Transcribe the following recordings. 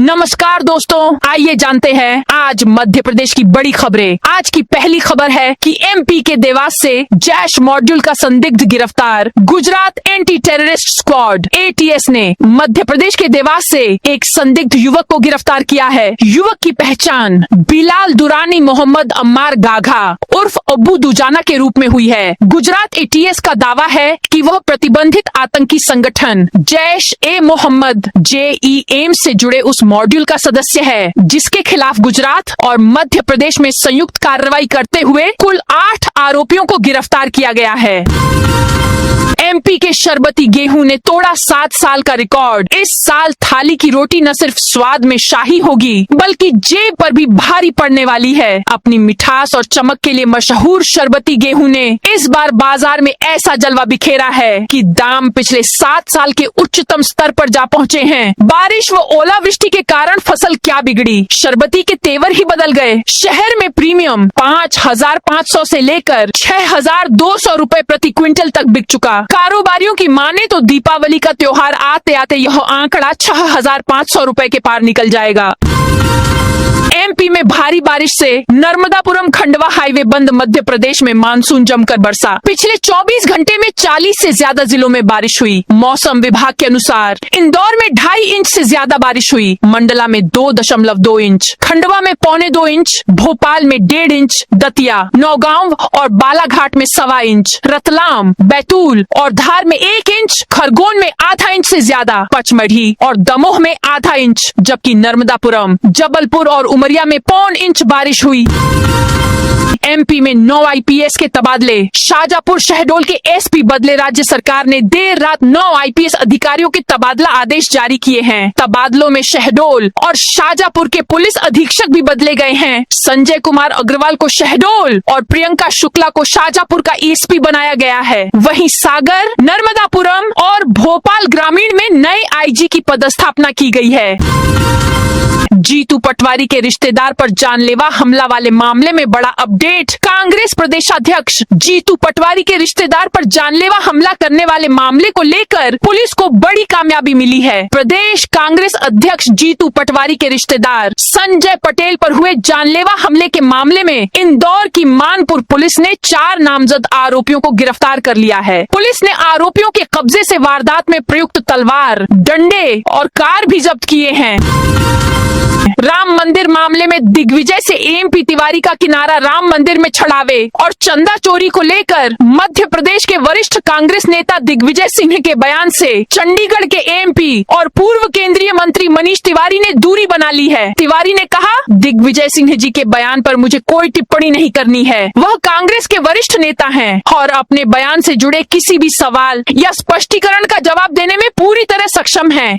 नमस्कार दोस्तों, आइए जानते हैं आज मध्य प्रदेश की बड़ी खबरें। आज की पहली खबर है कि एमपी के देवास से जैश मॉड्यूल का संदिग्ध गिरफ्तार। Gujarat anti terrorist squad ATS ने मध्य प्रदेश के देवास से एक संदिग्ध युवक को गिरफ्तार किया है। युवक की पहचान बिलाल दुरानी मोहम्मद अम्मार गाघा उर्फ अब्बू दुजाना के रूप में हुई है। गुजरात एटीएस का दावा है कि वह प्रतिबंधित आतंकी संगठन जैश ए मोहम्मद JEM से जुड़े उस मॉड्यूल का सदस्य है, जिसके खिलाफ गुजरात और मध्य प्रदेश में संयुक्त कार्रवाई करते हुए कुल 8 आरोपियों को गिरफ्तार किया गया है। एमपी के शरबती गेहूं ने तोड़ा 7 साल का रिकॉर्ड। इस साल थाली की रोटी न सिर्फ स्वाद में शाही होगी, बल्कि जेब पर भी भारी पड़ने वाली है। अपनी मिठास और चमक के लिए मशहूर शरबती गेहूं ने इस बार बाजार में ऐसा जलवा बिखेरा है कि दाम पिछले 7 साल के उच्चतम स्तर पर जा पहुंचे हैं। बारिश व ओलावृष्टि के कारण फसल क्या बिगड़ी, शरबती के तेवर ही बदल गए। शहर में प्रीमियम 5,500 से लेकर 6,200 रुपए प्रति क्विंटल तक बिक चुका। कारोबारियों की माने तो दीपावली का त्योहार आते आते यह आंकड़ा 6,500 रुपए के पार निकल जाएगा। एमपी में भारी बारिश से नर्मदापुरम खंडवा हाईवे बंद। मध्य प्रदेश में मानसून जमकर बरसा। पिछले 24 घंटे में 40 से ज्यादा जिलों में बारिश हुई। मौसम विभाग के अनुसार इंदौर में 2.5 इंच से ज्यादा बारिश हुई, मंडला में 2.2 इंच, खंडवा में 1.25 इंच, भोपाल में 1.5 इंच, दतिया, नौगांव और बालाघाट में 1.25 इंच, रतलाम, बैतूल और धार में 1 इंच, खरगोन में आधा इंच से ज्यादा, पचमढ़ी और दमोह में आधा इंच, जबकि नर्मदापुरम, जबलपुर और उमरिया में 1.25 इंच बारिश हुई। एमपी में 9 IPS के तबादले। शाजापुर शहडोल के SP बदले। राज्य सरकार ने देर रात 9 IPS अधिकारियों के तबादला आदेश जारी किए हैं। तबादलों में शहडोल और शाजापुर के पुलिस अधीक्षक भी बदले गए हैं। संजय कुमार अग्रवाल को शहडोल और प्रियंका शुक्ला को शाजापुर का ESP बनाया गया है। वहीं सागर, नर्मदापुरम और भोपाल ग्रामीण में नए IG की पदस्थापना की गई है। जीतू पटवारी के रिश्तेदार पर जानलेवा हमला वाले मामले में बड़ा अपडेट। कांग्रेस प्रदेशाध्यक्ष जीतू पटवारी के रिश्तेदार पर जानलेवा हमला करने वाले मामले को लेकर पुलिस को बड़ी कामयाबी मिली है। प्रदेश कांग्रेस अध्यक्ष जीतू पटवारी के रिश्तेदार संजय पटेल पर हुए जानलेवा हमले के मामले में इंदौर की मानपुर पुलिस ने 4 नामजद आरोपियों को गिरफ्तार कर लिया है। पुलिस ने आरोपियों के कब्जे से वारदात में प्रयुक्त तलवार, डंडे और कार भी जब्त किए हैं। राम मंदिर मामले में दिग्विजय से MP तिवारी का किनारा। राम मंदिर में छड़ावे और चंदा चोरी को लेकर मध्य प्रदेश के वरिष्ठ कांग्रेस नेता दिग्विजय सिंह के बयान से चंडीगढ़ के MP और पूर्व केंद्रीय मंत्री मनीष तिवारी ने दूरी बना ली है। तिवारी ने कहा, दिग्विजय सिंह जी के बयान पर मुझे कोई टिप्पणी नहीं करनी है। वह कांग्रेस के वरिष्ठ नेता हैं और अपने बयान से जुड़े किसी भी सवाल या स्पष्टीकरण का जवाब देने में पूरी तरह सक्षम हैं।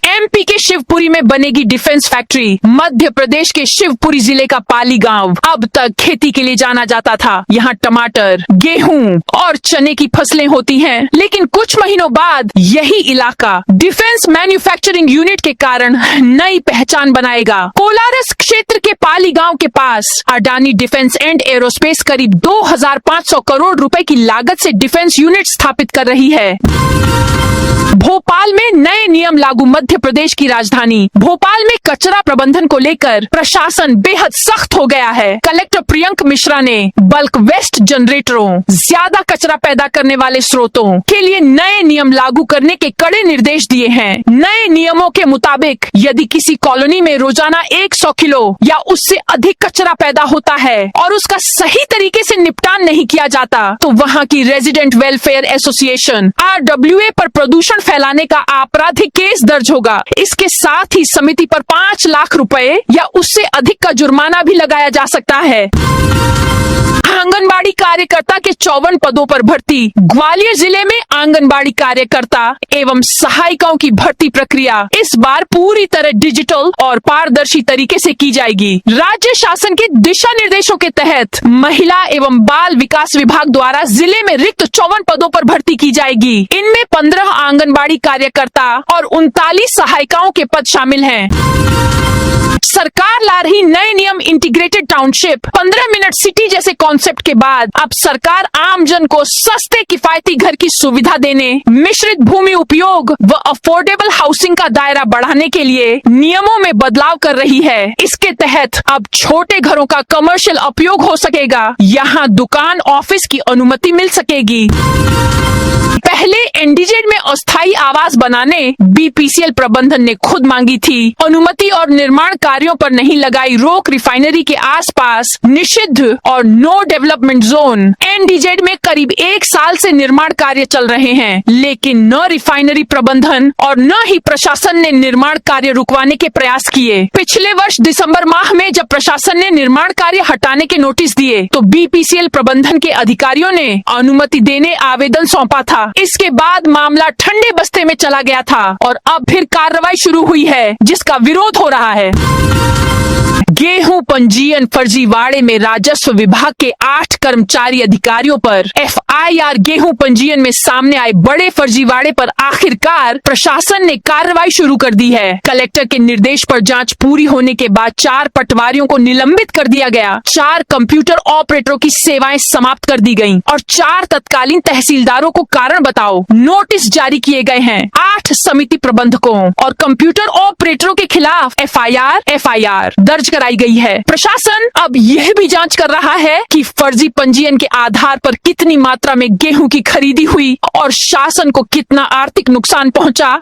MP के शिवपुरी में बनेगी डिफेंस फैक्ट्री। मध्य प्रदेश के शिवपुरी जिले का पाली गांव अब तक खेती के लिए जाना जाता था। यहाँ टमाटर, गेहूं और चने की फसलें होती हैं, लेकिन कुछ महीनों बाद यही इलाका डिफेंस मैन्युफैक्चरिंग यूनिट के कारण नई पहचान बनाएगा। कोलारस क्षेत्र के पाली गांव के पास अडानी डिफेंस एंड एरोस्पेस करीब 2,500 करोड़ रुपए की लागत से डिफेंस यूनिट स्थापित कर रही है। भोपाल में नए नियम लागू। मध्य प्रदेश की राजधानी भोपाल में कचरा प्रबंधन को लेकर प्रशासन बेहद सख्त हो गया है। कलेक्टर प्रियंक मिश्रा ने बल्क वेस्ट जनरेटरों, ज्यादा कचरा पैदा करने वाले स्रोतों के लिए नए नियम लागू करने के कड़े निर्देश दिए हैं। नए नियमों के मुताबिक यदि किसी कॉलोनी में रोजाना 100 किलो या उससे अधिक कचरा पैदा होता है और उसका सही तरीके से निपटान नहीं किया जाता, तो वहाँ की रेजिडेंट वेलफेयर एसोसिएशन RWA पर प्रदूषण फैलाने का आपराधिक केस दर्ज होगा। इसके साथ ही समिति पर 5 लाख रुपए या उससे अधिक का जुर्माना भी लगाया जा सकता है। आंगनबाड़ी कार्यकर्ता के 54 पदों पर भर्ती। ग्वालियर जिले में आंगनबाड़ी कार्यकर्ता एवं सहायिकाओं की भर्ती प्रक्रिया इस बार पूरी तरह डिजिटल और पारदर्शी तरीके से की जाएगी। राज्य शासन के दिशा निर्देशों के तहत महिला एवं बाल विकास विभाग द्वारा जिले में रिक्त 54 पदों पर भर्ती की जाएगी। इनमें 15 आंगनबाड़ी कार्यकर्ता और 39 सहायिकाओं के पद शामिल हैं। सरकार ला रही नए नियम इंटीग्रेटेड टाउनशिप 15 मिनट सिटी जैसे कॉन्सेप्ट के बाद अब सरकार आम जन को सस्ते किफायती घर की सुविधा देने, मिश्रित भूमि उपयोग व अफोर्डेबल हाउसिंग का दायरा बढ़ाने के लिए नियमों में बदलाव कर रही है। इसके तहत अब छोटे घरों का कमर्शियल उपयोग हो सकेगा। यहाँ दुकान, ऑफिस की अनुमति मिल सकेगी। पहले एनडीजेड में अस्थायी आवास बनाने बीपीसीएल प्रबंधन ने खुद मांगी थी अनुमति और निर्माण कार्यों पर नहीं लगाई रोक। रिफाइनरी के आसपास निषिद्ध और नो डेवलपमेंट जोन। एनडीजेड में करीब 1 साल से निर्माण कार्य चल रहे हैं, लेकिन न रिफाइनरी प्रबंधन और न ही प्रशासन ने निर्माण कार्य रुकवाने के प्रयास किए। पिछले वर्ष दिसंबर माह में जब प्रशासन ने निर्माण कार्य हटाने के नोटिस दिए तो बीपीसीएल प्रबंधन के अधिकारियों ने अनुमति देने आवेदन सौंपा था। इसके बाद मामला ठंडे बस्ते में चला गया था और अब फिर कार्रवाई शुरू हुई है, जिसका विरोध हो रहा है। गेहूं पंजीयन फर्जीवाड़े में राजस्व विभाग के 8 कर्मचारी अधिकारियों पर एफआईआर। गेहूं पंजीयन में सामने आए बड़े फर्जीवाड़े पर आखिरकार प्रशासन ने कार्रवाई शुरू कर दी है। कलेक्टर के निर्देश पर जांच पूरी होने के बाद 4 पटवारियों को निलंबित कर दिया गया, 4 कंप्यूटर ऑपरेटरों की सेवाएं समाप्त कर दी गयी और 4 तत्कालीन तहसीलदारों को कारण बताओ नोटिस जारी किए गए हैं। 8 समिति प्रबंधकों और कंप्यूटर ऑपरेटरों के खिलाफ एफआईआर दर्ज कराई गई है। प्रशासन अब यह भी जांच कर रहा है कि फर्जी पंजीयन के आधार पर कितनी मात्रा में गेहूं की खरीदी हुई और शासन को कितना आर्थिक नुकसान पहुंचा।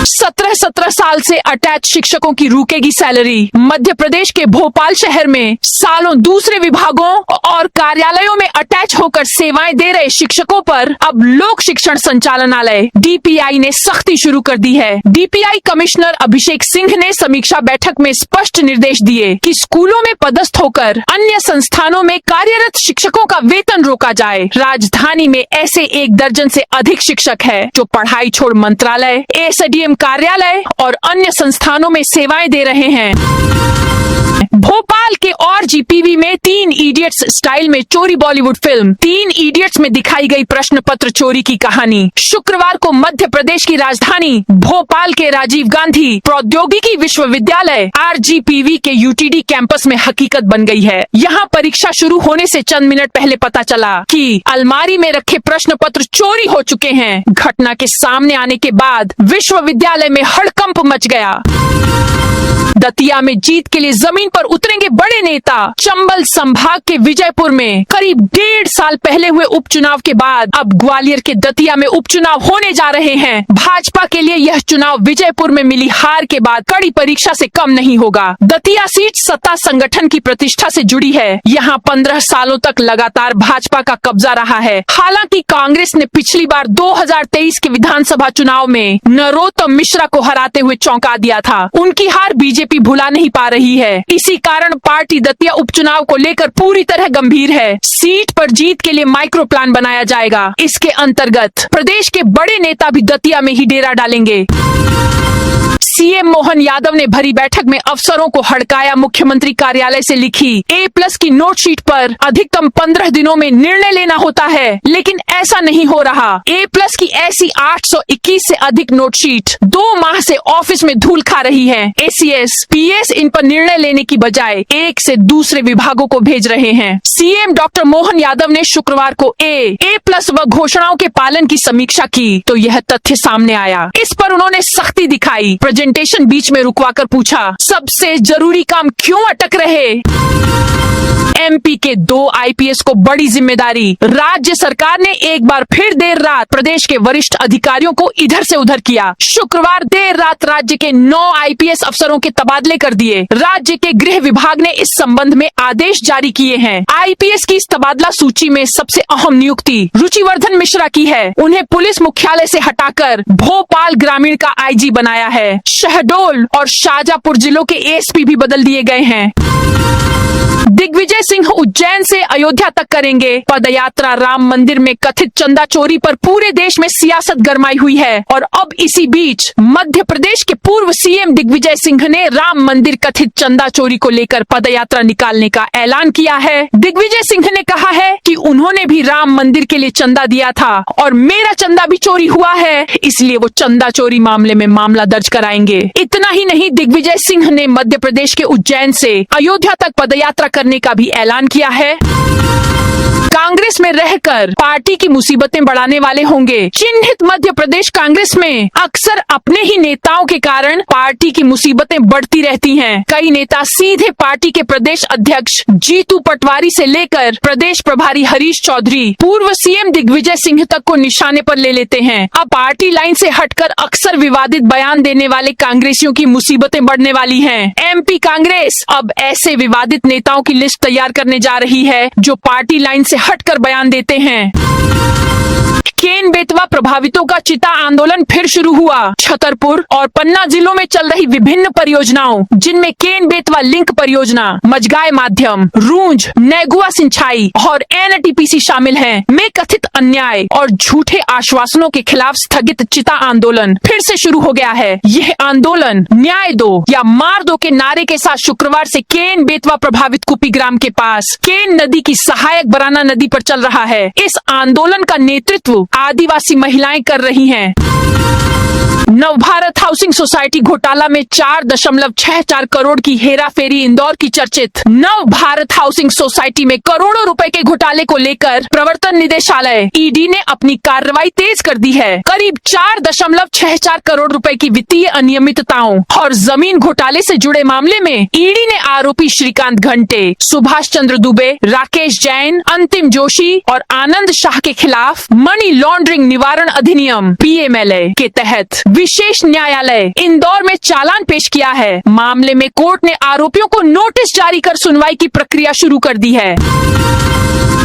17 साल से अटैच शिक्षकों की रुकेगी सैलरी। मध्य प्रदेश के भोपाल शहर में सालों दूसरे विभागों और कार्यालयों में अटैच होकर सेवाएं दे रहे शिक्षकों पर अब लोक शिक्षण संचालनालय डीपीआई ने सख्ती शुरू कर दी है। डीपीआई कमिश्नर अभिषेक सिंह ने समीक्षा बैठक में स्पष्ट निर्देश दिए कि स्कूलों में पदस्थ होकर अन्य संस्थानों में कार्यरत शिक्षकों का वेतन रोका जाए। राजधानी में ऐसे 1 दर्जन से अधिक शिक्षक है जो पढ़ाई छोड़ मंत्रालय, एसडीएम कार्यालय और अन्य संस्थानों में सेवाएं दे रहे हैं। भोपाल के और जीपीवी में 3 इडियट्स स्टाइल में चोरी बॉलीवुड फिल्म 3 इडियट्स में दिखाई गई प्रश्न पत्र चोरी की कहानी शुक्रवार को मध्य प्रदेश की राजधानी भोपाल के राजीव गांधी प्रौद्योगिकी विश्वविद्यालय आरजीपीवी के यूटीडी कैंपस में हकीकत बन गई है। यहाँ परीक्षा शुरू होने से चंद मिनट पहले पता चला कि अलमारी में रखे प्रश्न पत्र चोरी हो चुके हैं। घटना के सामने आने के बाद विश्वविद्यालय में हड़कंप मच गया। दतिया में जीत के लिए जमीन पर उतरेंगे बड़े नेता। चंबल संभाग के विजयपुर में करीब 1.5 साल पहले हुए उपचुनाव के बाद अब ग्वालियर के दतिया में उपचुनाव होने जा रहे हैं। भाजपा के लिए यह चुनाव विजयपुर में मिली हार के बाद कड़ी परीक्षा से कम नहीं होगा। दतिया सीट सत्ता संगठन की प्रतिष्ठा से जुड़ी है। यहाँ 15 सालों तक लगातार भाजपा का कब्जा रहा है। हालांकि कांग्रेस ने पिछली बार 2023 के विधानसभा चुनाव में नरोत्तम मिश्रा को हराते हुए चौंका दिया था। उनकी हार बीजेपी भुला नहीं पा रही है। इसी कारण पार्टी दतिया उपचुनाव को लेकर पूरी तरह गंभीर है। सीट पर जीत के लिए माइक्रो प्लान बनाया जाएगा। इसके अंतर्गत प्रदेश के बड़े नेता भी दतिया में ही डेरा डालेंगे। सीएम मोहन यादव ने भरी बैठक में अफसरों को हड़काया। मुख्यमंत्री कार्यालय से लिखी A+ की नोट शीट पर अधिकतम 15 दिनों में निर्णय लेना होता है, लेकिन ऐसा नहीं हो रहा। A+ की ऐसी 821 से अधिक नोट शीट 2 माह से ऑफिस में धूल खा रही है। ACS, PS इन पर निर्णय लेने की बजाय एक से दूसरे विभागों को भेज रहे हैं। सीएम डॉक्टर मोहन यादव ने शुक्रवार को A+ व घोषणाओं के पालन की समीक्षा की तो यह तथ्य सामने आया। इस पर उन्होंने सख्ती दिखाई। प्रेजेंटेशन बीच में रुकवाकर पूछा, सबसे जरूरी काम क्यों अटक रहे? एमपी के 2 आईपीएस को बड़ी जिम्मेदारी। राज्य सरकार ने एक बार फिर देर रात प्रदेश के वरिष्ठ अधिकारियों को इधर से उधर किया। शुक्रवार देर रात राज्य के 9 आईपीएस अफसरों के तबादले कर दिए। राज्य के गृह विभाग ने इस संबंध में आदेश जारी किए हैं। आईपीएस की इस तबादला सूची में सबसे अहम नियुक्ति रुचिवर्धन मिश्रा की है। उन्हें पुलिस मुख्यालय से हटाकर भोपाल ग्रामीण का आईजी बनाया है। शहडोल और शाजापुर जिलों के एसपी भी बदल दिए गए हैं। दिग्विजय सिंह उज्जैन से अयोध्या तक करेंगे पदयात्रा। राम मंदिर में कथित चंदा चोरी पर पूरे देश में सियासत गरमाई हुई है और अब इसी बीच मध्य प्रदेश के पूर्व सीएम दिग्विजय सिंह ने राम मंदिर कथित चंदा चोरी को लेकर पदयात्रा निकालने का ऐलान किया है। दिग्विजय सिंह ने कहा है कि उन्होंने भी राम मंदिर के लिए चंदा दिया था और मेरा चंदा भी चोरी हुआ है, इसलिए वो चंदा चोरी मामले में मामला दर्ज कराएंगे। इतना ही नहीं, दिग्विजय सिंह ने मध्य प्रदेश के उज्जैन से अयोध्या तक पदयात्रा करने का भी ऐलान किया है। कांग्रेस में रहकर पार्टी की मुसीबतें बढ़ाने वाले होंगे। चिन्हित मध्य प्रदेश कांग्रेस में अक्सर अपने ही नेताओं के कारण पार्टी की मुसीबतें बढ़ती रहती हैं। कई नेता सीधे पार्टी के प्रदेश अध्यक्ष जीतू पटवारी से लेकर प्रदेश प्रभारी हरीश चौधरी, पूर्व सीएम दिग्विजय सिंह तक को निशाने पर ले लेते हैं। अब पार्टी लाइन से हटकर अक्सर विवादित बयान देने वाले कांग्रेसियों की मुसीबतें बढ़ने वाली हैं। एमपी कांग्रेस अब ऐसे विवादित नेताओं की लिस्ट तैयार करने जा रही है जो पार्टी लाइन से हटकर बयान देते हैं। केन बेतवा प्रभावितों का चिता आंदोलन फिर शुरू हुआ। छतरपुर और पन्ना जिलों में चल रही विभिन्न परियोजनाओं, जिनमें केन बेतवा लिंक परियोजना, मजगाय माध्यम, रूंज, नेगुआ सिंचाई और एनटीपीसी शामिल हैं, में कथित अन्याय और झूठे आश्वासनों के खिलाफ स्थगित चिता आंदोलन फिर से शुरू हो गया है। यह आंदोलन न्याय दो या मार दो के नारे के साथ शुक्रवार से केन बेतवा प्रभावित कुपीग्राम के पास केन नदी की सहायक बराना नदी पर चल रहा है। इस आंदोलन का नेतृत्व आदिवासी महिलाएं कर रही हैं। नवभारत हाउसिंग सोसाइटी घोटाला में 4.64 करोड़ की हेराफेरी। इंदौर की चर्चित नवभारत हाउसिंग सोसाइटी में करोड़ों रुपए के घोटाले को लेकर प्रवर्तन निदेशालय ईडी ने अपनी कार्रवाई तेज कर दी है। करीब 4.64 करोड़ रुपए की वित्तीय अनियमितताओं और जमीन घोटाले से जुड़े मामले में ईडी ने आरोपी श्रीकांत घंटे, सुभाष चंद्र दुबे, राकेश जैन, अंतिम जोशी और आनंद शाह के खिलाफ मनी लॉन्ड्रिंग निवारण अधिनियम PMLA के तहत विशेष न्यायालय इंदौर में चालान पेश किया है। मामले में कोर्ट ने आरोपियों को नोटिस जारी कर सुनवाई की प्रक्रिया शुरू कर दी है।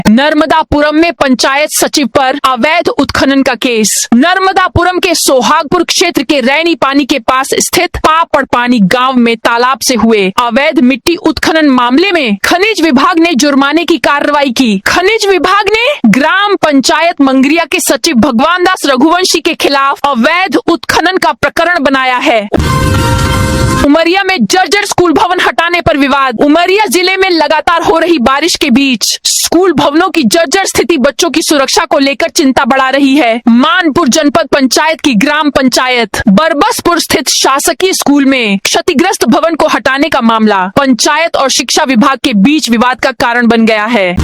नर्मदापुरम में पंचायत सचिव पर अवैध उत्खनन का केस। नर्मदापुरम के सोहागपुर क्षेत्र के रैनी पानी के पास स्थित पापड़ पानी गांव में तालाब से हुए अवैध मिट्टी उत्खनन मामले में खनिज विभाग ने जुर्माने की कार्रवाई की। खनिज विभाग ने ग्राम पंचायत मंगरिया के सचिव भगवान दास रघुवंशी के खिलाफ अवैध उत्खनन का प्रकरण बनाया है। उमरिया में जर्जर स्कूल भवन हटाने पर विवाद। उमरिया जिले में लगातार हो रही बारिश के बीच स्कूल भवनों की जर्जर स्थिति बच्चों की सुरक्षा को लेकर चिंता बढ़ा रही है। मानपुर जनपद पंचायत की ग्राम पंचायत बरबसपुर स्थित शासकीय स्कूल में क्षतिग्रस्त भवन को हटाने का मामला पंचायत और शिक्षा विभाग के बीच विवाद का कारण बन गया है।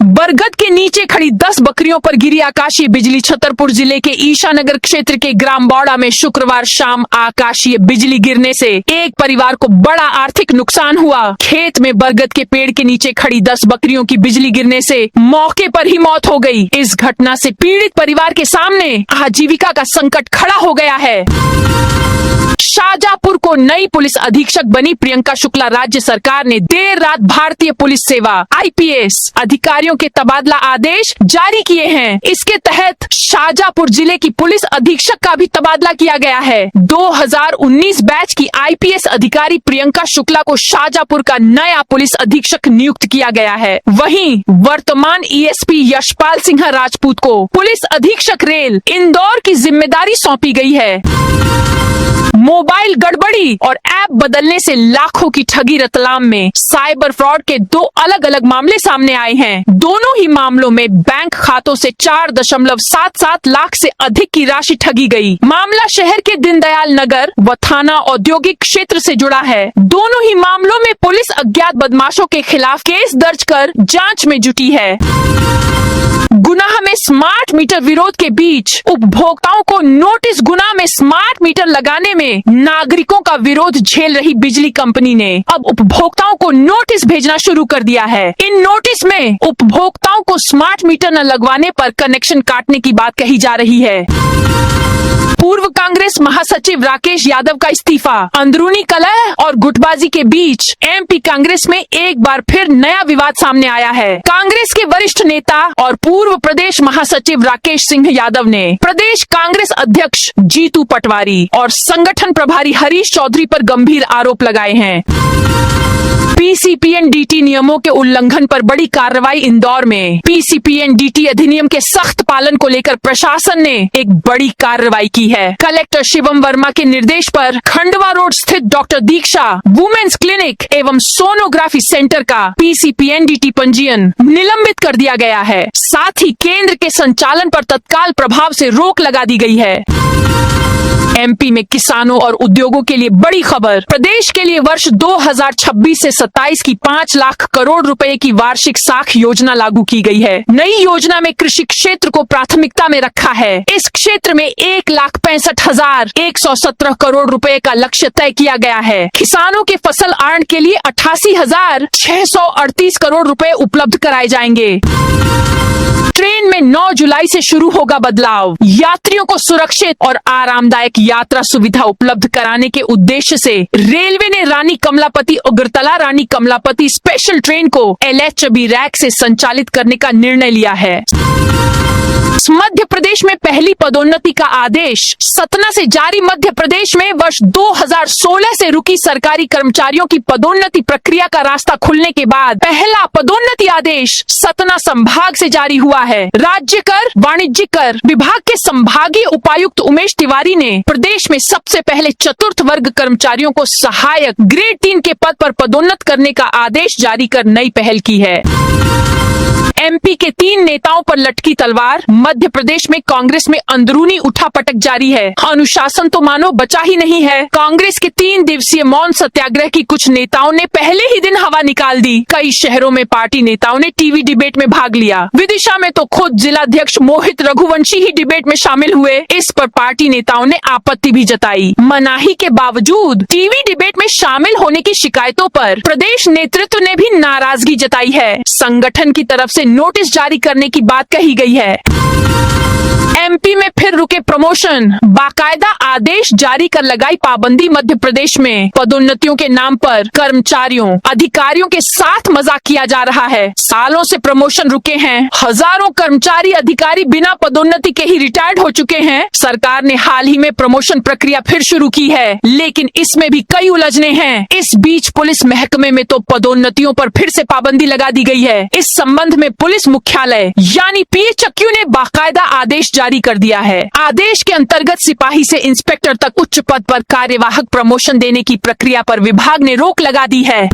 बरगद के नीचे खड़ी 10 बकरियों पर गिरी आकाशीय बिजली। छतरपुर जिले के ईशानगर क्षेत्र के ग्राम बौड़ा में शुक्रवार शाम आकाशीय बिजली गिरने से एक परिवार को बड़ा आर्थिक नुकसान हुआ। खेत में बरगद के पेड़ के नीचे खड़ी 10 बकरियों की बिजली गिरने से मौके पर ही मौत हो गई। इस घटना से पीड़ित परिवार के सामने आजीविका का संकट खड़ा हो गया है। शाहजहांपुर को नई पुलिस अधीक्षक बनी प्रियंका शुक्ला। राज्य सरकार ने देर रात भारतीय पुलिस सेवा IPS अधिकारियों के तबादला आदेश जारी किए हैं। इसके तहत शाहजहांपुर जिले की पुलिस अधीक्षक का भी तबादला किया गया है। 2019 बैच की IPS अधिकारी प्रियंका शुक्ला को शाहजहांपुर का नया पुलिस अधीक्षक नियुक्त किया गया है। वहीं वर्तमान ESP यशपाल सिंह राजपूत को पुलिस अधीक्षक रेल इंदौर की जिम्मेदारी सौंपी गई है। मोबाइल गड़बड़ी और ऐप बदलने से लाखों की ठगी। रतलाम में साइबर फ्रॉड के 2 अलग अलग मामले सामने आए हैं। दोनों ही मामलों में बैंक खातों से 4.77 लाख से अधिक की राशि ठगी गई। मामला शहर के दीनदयाल नगर व थाना औद्योगिक क्षेत्र से जुड़ा है। दोनों ही मामलों में पुलिस अज्ञात बदमाशों के खिलाफ केस दर्ज कर जांच में जुटी है। गुनाह में स्मार्ट मीटर विरोध के बीच उपभोक्ताओं को नोटिस। गुनाह में स्मार्ट मीटर लगाने में नागरिकों का विरोध झेल रही बिजली कंपनी ने अब उपभोक्ताओं को नोटिस भेजना शुरू कर दिया है। इन नोटिस में उपभोक्ताओं को स्मार्ट मीटर न लगवाने पर कनेक्शन काटने की बात कही जा रही है। पूर्व कांग्रेस महासचिव राकेश यादव का इस्तीफा। अंदरूनी कलह और गुटबाजी के बीच MP कांग्रेस में एक बार फिर नया विवाद सामने आया है। कांग्रेस के वरिष्ठ नेता और पूर्व प्रदेश महासचिव राकेश सिंह यादव ने प्रदेश कांग्रेस अध्यक्ष जीतू पटवारी और संगठन प्रभारी हरीश चौधरी पर गंभीर आरोप लगाए हैं। पीसीपीएनडीटी नियमों के उल्लंघन पर बड़ी कार्रवाई इंदौर में। पीसीपीएनडीटी अधिनियम के सख्त पालन को लेकर प्रशासन ने एक बड़ी कार्रवाई की है। कलेक्टर शिवम वर्मा के निर्देश पर खंडवा रोड स्थित डॉक्टर दीक्षा वुमेन्स क्लिनिक एवं सोनोग्राफी सेंटर का पीसीपीएनडीटी पंजीयन निलंबित कर दिया गया है। साथ ही केंद्र के संचालन पर तत्काल प्रभाव से रोक लगा दी गई है। एमपी में किसानों और उद्योगों के लिए बड़ी खबर। प्रदेश के लिए वर्ष 2026 से 27 की 5 लाख करोड़ रुपए की वार्षिक साख योजना लागू की गई है। नई योजना में कृषि क्षेत्र को प्राथमिकता में रखा है। इस क्षेत्र में 1,65,117 करोड़ रुपए का लक्ष्य तय किया गया है। किसानों के फसल आरण के लिए 88,638 करोड़ रुपए उपलब्ध कराए जाएंगे। ट्रेन में 9 जुलाई से शुरू होगा बदलाव। यात्रियों को सुरक्षित और आरामदायक यात्रा सुविधा उपलब्ध कराने के उद्देश्य से रेलवे ने रानी कमलापति अगरतला रानी कमलापति स्पेशल ट्रेन को LHB रैक से संचालित करने का निर्णय लिया है। मध्य प्रदेश में पहली पदोन्नति का आदेश। सतना से जारी मध्य प्रदेश में वर्ष 2016 से रुकी सरकारी कर्मचारियों की पदोन्नति प्रक्रिया का रास्ता खुलने के बाद पहला पदोन्नति आदेश सतना संभाग से जारी हुआ है। राज्य कर वाणिज्यिक कर विभाग के संभागीय उपायुक्त उमेश तिवारी ने प्रदेश में सबसे पहले चतुर्थ वर्ग कर्मचारियों को सहायक ग्रेड 3 के पद पर पदोन्नत करने का आदेश जारी कर नई पहल की है। एमपी के 3 नेताओं पर लटकी तलवार। मध्य प्रदेश में कांग्रेस में अंदरूनी उठापटक जारी है। अनुशासन तो मानो बचा ही नहीं है। कांग्रेस के 3 दिवसीय मौन सत्याग्रह की कुछ नेताओं ने पहले ही दिन हवा निकाल दी। कई शहरों में पार्टी नेताओं ने टीवी डिबेट में भाग लिया। विदिशा में तो खुद जिलाध्यक्ष मोहित रघुवंशी ही डिबेट में शामिल हुए। इस पर पार्टी नेताओं ने आपत्ति भी जताई। मनाही के बावजूद टीवी डिबेट में शामिल होने की शिकायतों पर प्रदेश नेतृत्व ने भी नाराजगी जताई है। संगठन की तरफ से नोटिस जारी करने की बात कही गई है। एमपी में फिर रुके प्रमोशन। बाकायदा आदेश जारी कर लगाई पाबंदी। मध्य प्रदेश में पदोन्नतियों के नाम पर कर्मचारियों अधिकारियों के साथ मजाक किया जा रहा है। सालों से प्रमोशन रुके हैं। हजारों कर्मचारी अधिकारी बिना पदोन्नति के ही रिटायर्ड हो चुके हैं। सरकार ने हाल ही में प्रमोशन प्रक्रिया फिर शुरू की है, लेकिन इसमें भी कई उलझने हैं। इस बीच पुलिस महकमे में तो पदोन्नतियों पर फिर से पाबंदी लगा दी गई है। इस संबंध में पुलिस मुख्यालय यानी PHQ ने बाकायदा आदेश जारी कर दिया है। आदेश के अंतर्गत सिपाही से इंस्पेक्टर तक उच्च पद पर कार्यवाहक प्रमोशन देने की प्रक्रिया पर विभाग ने रोक लगा दी है।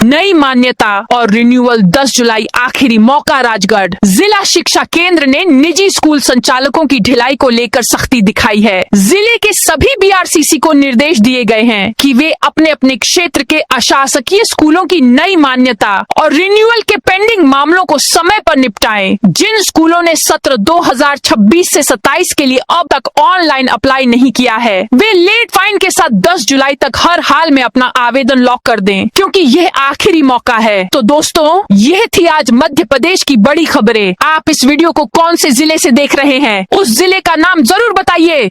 नई मान्यता और रिन्यूअल 10 जुलाई आखिरी मौका। राजगढ़ जिला शिक्षा केंद्र ने निजी स्कूल संचालकों की ढिलाई को लेकर सख्ती दिखाई है। जिले के सभी BRCC को निर्देश दिए गए हैं कि वे अपने अपने क्षेत्र के अशासकीय स्कूलों की नई मान्यता और रिन्यूअल के पेंडिंग मामलों को समय पर निपटाएं। जिन स्कूलों ने सत्र 2026 से 27 के लिए अब तक ऑनलाइन अप्लाई नहीं किया है, वे लेट फाइन के साथ 10 जुलाई तक हर हाल में अपना आवेदन लॉक कर दें, क्योंकि यह आखिरी मौका है। तो दोस्तों, यह थी आज मध्य प्रदेश की बड़ी खबरें। आप इस वीडियो को कौन से जिले से देख रहे हैं, उस जिले का नाम जरूर बताइए।